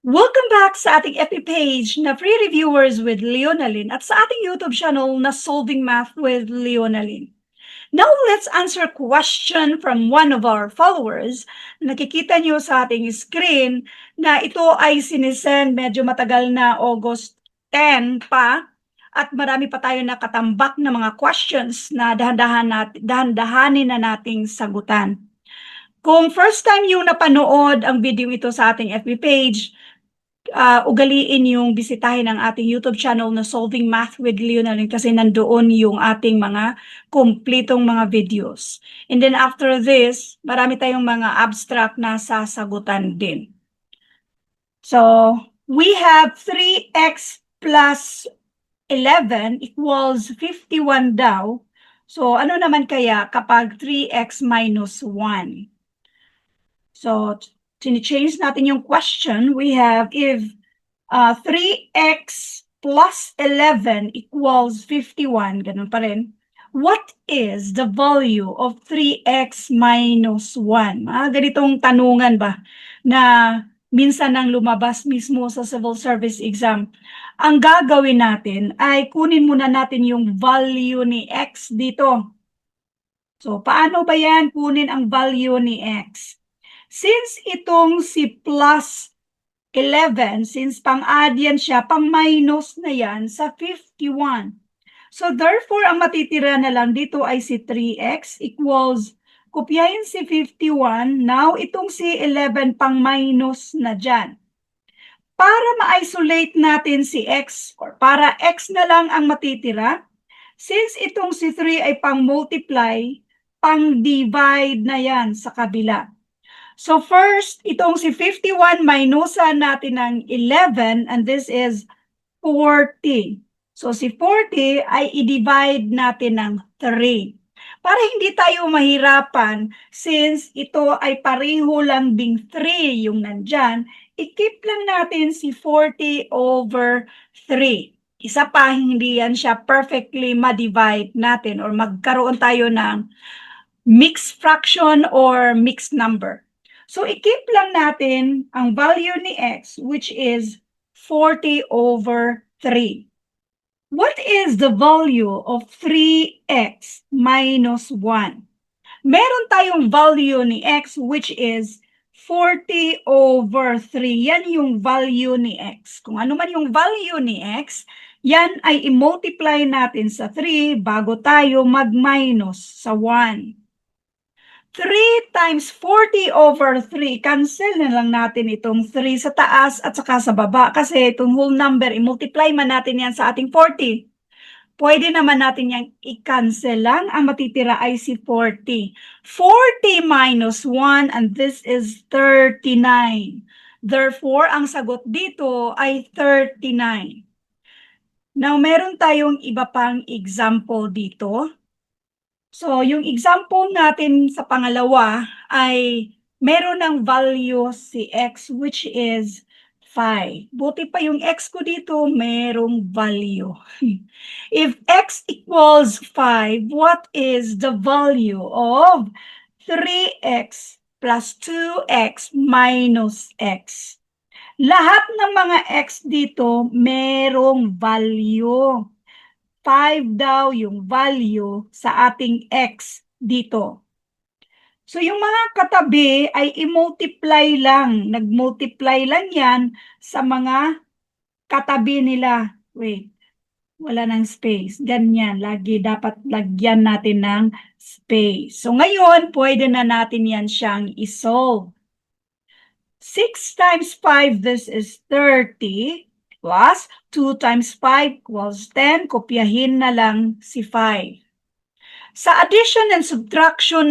Welcome back sa ating FB page na Free Reviewers with Leonalyn at sa ating YouTube channel na Solving Math with Leonalyn. Now, let's answer a question from one of our followers. Nakikita niyo sa ating screen na ito ay sinisend medyo matagal na August 10 pa at marami pa tayo nakatambak na mga questions na dahan-dahanin na nating sagutan. Kung first time yung napanood ang video ito sa ating FB page, ugaliin yung bisitahin ang ating YouTube channel na Solving Math with Leonalyn kasi nandoon yung ating mga kumpletong mga videos. And then after this, marami tayong mga abstract na sasagutan din. So, we have 3x plus 11 equals 51 daw. So, ano naman kaya kapag 3x minus 1? So, change natin yung question. We have if 3x plus 11 equals 51, ganun pa rin. What is the value of 3x minus 1? Ganitong tanungan ba na minsan nang lumabas mismo sa civil service exam. Ang gagawin natin ay kunin muna natin yung value ni x dito. So, paano ba yan kunin ang value ni x? Since itong si plus 11, since pang-add yan siya, pang-minus na yan sa 51. So therefore, ang matitira na lang dito ay si 3x equals, kopyahin si 51, now itong si 11 pang-minus na dyan. Para ma-isolate natin si x, or para x na lang ang matitira, since itong si 3 ay pang-multiply, pang-divide na yan sa kabila. So first, itong si 51 minusan natin ng 11 and this is 40. So si 40 ay i-divide natin ng 3. Para hindi tayo mahirapan, since ito ay pareho lang ding 3 yung nandyan, i-keep lang natin si 40 over 3. Isa pa, hindi yan siya perfectly ma-divide natin or magkaroon tayo ng mixed fraction or mixed number. So, i-keep lang natin ang value ni x, which is 40 over 3. What is the value of 3x minus 1? Meron tayong value ni x, which is 40 over 3. Yan yung value ni x. Kung ano man yung value ni x, yan ay i-multiply natin sa 3 bago tayo mag-minus sa 1. 3 times 40 over 3, cancel na lang natin itong 3 sa taas at saka sa baba kasi itong whole number, i-multiply man natin yan sa ating 40. Pwede naman natin yan i-cancel lang, ang matitira ay si 40. 40 minus 1 and this is 39. Therefore, ang sagot dito ay 39. Now, meron tayong iba pang example dito. So, yung example natin sa pangalawa ay meron ng value si x which is 5. Buti pa yung x ko dito, merong value. If x equals 5, what is the value of 3x plus 2x minus x? Lahat ng mga x dito, merong value. 5 daw yung value sa ating x dito. So, yung mga katabi ay i-multiply lang. Nag-multiply lang yan sa mga katabi nila. Wait, wala ng space. Ganyan, lagi dapat lagyan natin ng space. So, ngayon, pwede na natin yan siyang isolve. 6 times 5, this is 30. Plus 2 times 5 equals 10. Kopyahin na lang si 5. Sa addition and subtraction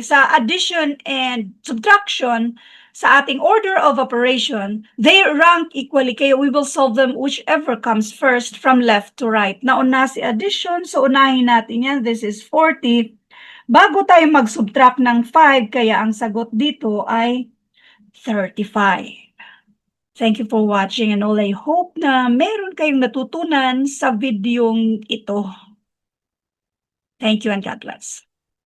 sa addition and subtraction sa ating order of operation, they rank equally. Kaya we will solve them whichever comes first from left to right. Nauna si addition, so unahin natin yan. This is 40. Bago tayo mag-subtract ng 5, kaya ang sagot dito ay 35. Thank you for watching and all. I hope na meron kayong natutunan sa videong ito. Thank you and God bless.